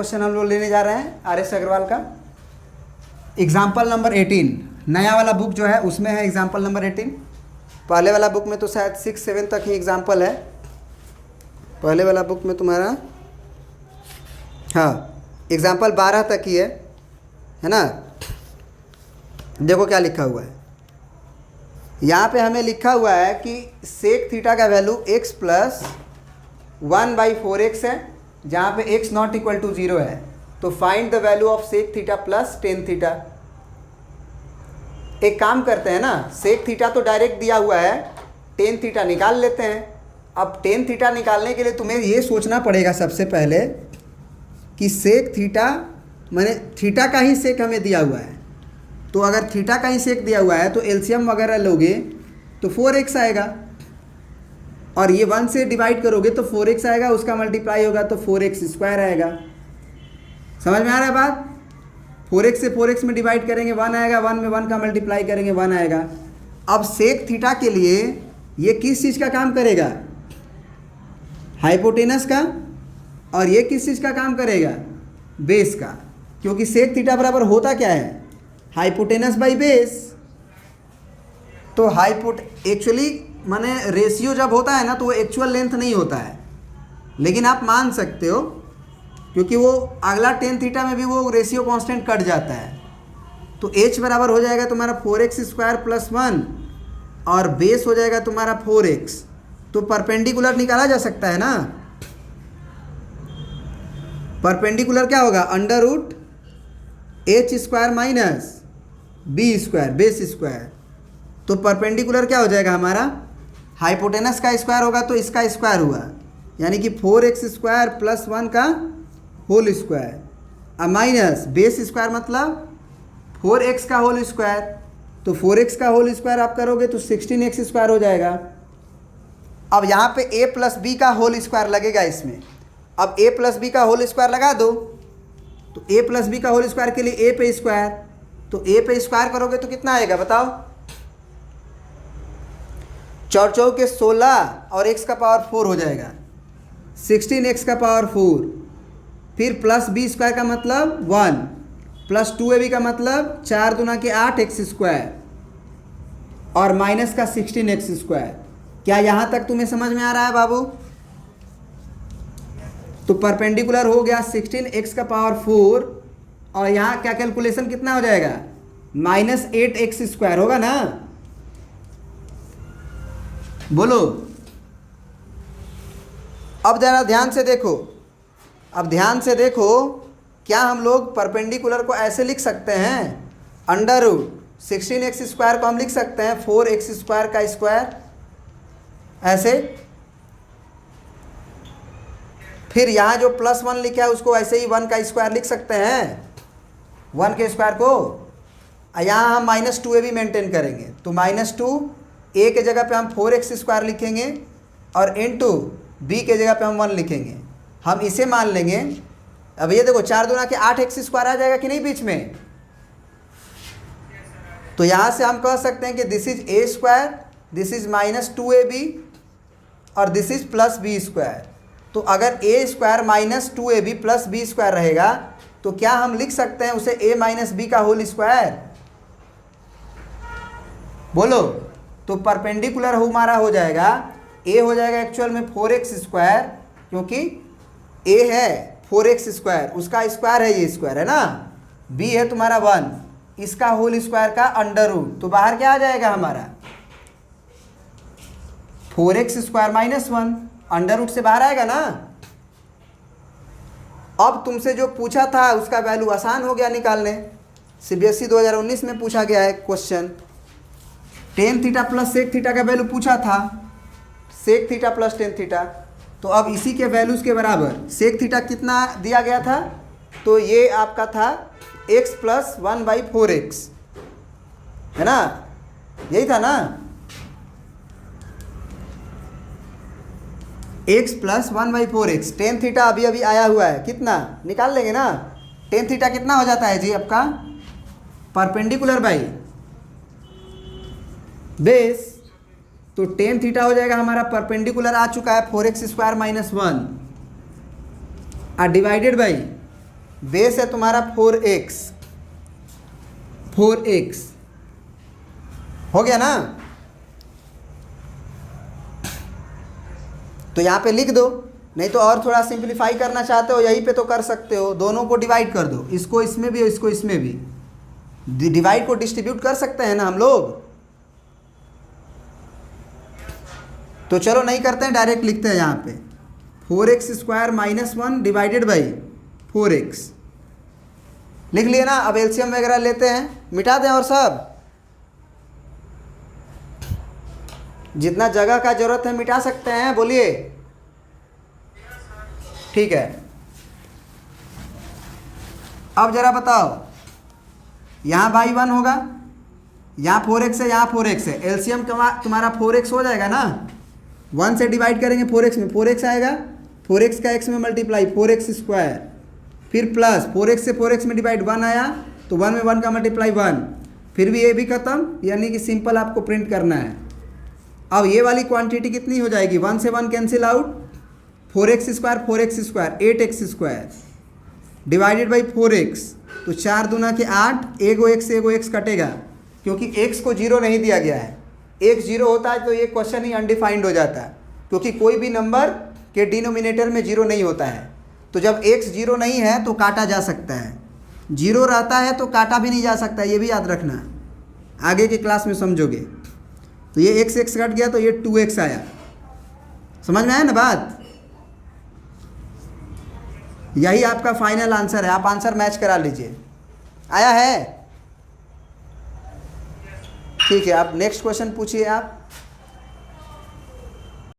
Question हम लोग लेने जा रहे हैं आर.एस. अग्रवाल का एग्जाम्पल नंबर 18। नया वाला बुक जो है उसमें है एग्जाम्पल नंबर 18। पहले वाला बुक में तो शायद 6-7 तक ही एग्जाम्पल है। पहले वाला बुक में तुम्हारा हाँ एग्जाम्पल 12 तक ही है ना। देखो क्या लिखा हुआ है यहाँ पे, हमें लिखा हुआ है कि सेक थीटा का वैल्यू x प्लस 1/4x है, जहाँ पे x नॉट इक्वल टू 0 है। तो find the value of sec theta plus tan theta. एक काम करते हैं ना, सेक थीटा तो डायरेक्ट दिया हुआ है, टेन थीटा निकाल लेते हैं। अब टेन थीटा निकालने के लिए तुम्हें ये सोचना पड़ेगा सबसे पहले कि सेक थीटा माने थीटा का ही सेक हमें दिया हुआ है। तो अगर थीटा का ही सेक दिया हुआ है तो एलसीएम वगैरह लोगे तो 4x आएगा, और ये 1 से डिवाइड करोगे तो 4x आएगा, उसका मल्टीप्लाई होगा तो 4x² आएगा। समझ में आ रहा है बात? 4x से 4x में डिवाइड करेंगे 1 आएगा, 1 में 1 का मल्टीप्लाई करेंगे 1 आएगा। अब सेक थीटा के लिए ये किस चीज़ का काम करेगा? हाइपोटेनस का। और ये किस चीज़ का काम करेगा? बेस का। क्योंकि सेक थीटा बराबर होता क्या है? Hypotenuse by base. तो एक्चुअली माने रेशियो जब होता है ना तो वो एक्चुअल लेंथ नहीं होता है, लेकिन आप मान सकते हो क्योंकि वो अगला टेन थीटा में भी वो रेशियो कांस्टेंट कट जाता है। तो h बराबर हो जाएगा तुम्हारा 4x² प्लस 1 और बेस हो जाएगा तुम्हारा 4x। तो परपेंडिकुलर निकाला जा सकता है ना। परपेंडिकुलर क्या होगा? Under root h² minus b² base square. तो परपेंडिकुलर क्या हो जाएगा हमारा? हाइपोटेनस का स्क्वायर होगा तो इसका स्क्वायर हुआ, यानी कि 4x² प्लस 1 का होल स्क्वायर, और माइनस बेस स्क्वायर मतलब 4x का होल स्क्वायर। तो 4x का होल स्क्वायर आप करोगे तो 16x² हो जाएगा। अब यहाँ पे a प्लस बी का होल स्क्वायर लगेगा इसमें। अब a प्लस बी का होल स्क्वायर लगा दो, तो a प्लस बी का होल स्क्वायर के लिए a पे स्क्वायर, तो a पे स्क्वायर करोगे तो कितना आएगा बताओ? 4 चौके 16 और x का पावर 4 हो जाएगा 16x का पावर 4। फिर प्लस b² का मतलब 1 प्लस 2ab का मतलब 4 दूना के 8x² और माइनस का 16x²। क्या यहाँ तक तुम्हें समझ में आ रहा है बाबू? तो परपेंडिकुलर हो गया 16x का पावर 4, और यहाँ क्या कैलकुलेशन कितना हो जाएगा? माइनस 8x² होगा ना। बोलो। अब जरा ध्यान से देखो, अब ध्यान से देखो, क्या हम लोग परपेंडिकुलर को ऐसे लिख सकते हैं? अंडर रूट 16x² को हम लिख सकते हैं 4x² का स्क्वायर ऐसे। फिर यहाँ जो प्लस 1 लिखा है उसको ऐसे ही 1 का स्क्वायर लिख सकते हैं, 1 के स्क्वायर को। यहाँ हम -2ab मेंटेन करेंगे, तो -2 a के जगह पे हम 4x² लिखेंगे और इनटू b के जगह पे हम 1 लिखेंगे। हम इसे मान लेंगे। अब ये देखो 4 दूना के 8x² आ जाएगा कि नहीं बीच में? तो यहाँ से हम कह सकते हैं कि this is a², this is -2ab और दिस इज प्लस b²। तो अगर a² minus 2ab plus b² रहेगा तो क्या हम लिख सकते हैं उसे a माइनस b का होल स्क्वायर? बोलो। तो परपेंडिकुलर हमारा हो जाएगा a हो जाएगा एक्चुअल में 4x², क्योंकि a है 4x², उसका स्क्वायर है, ये स्क्वायर है ना। b है तुम्हारा 1, इसका होल स्क्वायर का अंडर रूट। तो बाहर क्या आ जाएगा हमारा? 4x² माइनस 1 अंडर रूट से बाहर आएगा ना। अब तुमसे जो पूछा था उसका वैल्यू आसान हो गया निकालने। CBSE 2019 में पूछा गया है question. Tan theta plus sec theta का वैल्यू पूछा था, sec theta plus tan theta. तो अब इसी के वैल्यूज़ के बराबर सेक थीटा कितना दिया गया था? तो ये आपका था x प्लस 1/4x, है ना? यही था ना, x plus 1/4x। Tan theta अभी अभी आया हुआ है, कितना निकाल लेंगे ना। टेन थीटा कितना हो जाता है जी आपका? Perpendicular by base. तो टेन थीटा हो जाएगा हमारा, परपेंडिकुलर आ चुका है 4x² माइनस 1 और डिवाइडेड बाई बेस है तुम्हारा 4x, 4x हो गया ना। तो यहाँ पे लिख दो, नहीं तो और थोड़ा सिंप्लीफाई करना चाहते हो यहीं पे तो कर सकते हो, दोनों को डिवाइड कर दो, इसको इसमें भी और इसको इसमें भी, डिवाइड को डिस्ट्रीब्यूट कर सकते हैं ना हम लोग। तो चलो नहीं करते हैं, डायरेक्ट लिखते हैं यहाँ पे 4x square minus 1 divided by 4x, लिख लिए ना। अब एलसीएम वगैरह लेते हैं, मिटा दें और सब जितना जगह का जरूरत है मिटा सकते हैं, बोलिए ठीक है। अब जरा बताओ, यहाँ बाई 1 होगा, यहाँ 4x है, यहाँ 4x है, एलसीएम तुम्हारा 4x हो जाएगा ना। 1 से डिवाइड करेंगे 4x में, 4x आएगा, 4x का x में मल्टीप्लाई 4x स्क्वायर, फिर प्लस 4x से 4x में डिवाइड 1 आया तो 1 में 1 का मल्टीप्लाई 1, फिर भी ये भी खत्म, यानी कि सिंपल आपको प्रिंट करना है। अब ये वाली क्वांटिटी कितनी हो जाएगी, 1 से 1 cancel out, 4x square 8x square divided by 4x, तो 4 दूना के 8, एगो x कटेगा क्योंकि x को 0 नहीं दिया गया है। x 0 होता है तो ये क्वेश्चन ही अनडिफाइंड हो जाता है, क्योंकि कोई भी नंबर के डिनोमिनेटर में 0 नहीं होता है। तो जब x 0 नहीं है तो काटा जा सकता है, 0 रहता है तो काटा भी नहीं जा सकता, ये भी याद रखना, आगे की क्लास में समझोगे। तो ये x कट गया तो ये 2x आया, समझ में आया ना बात। यही आपका फाइनल आंसर है, आप आंसर मैच करा लीजिए। आया है, ठीक है। आप नेक्स्ट क्वेश्चन पूछिए आप।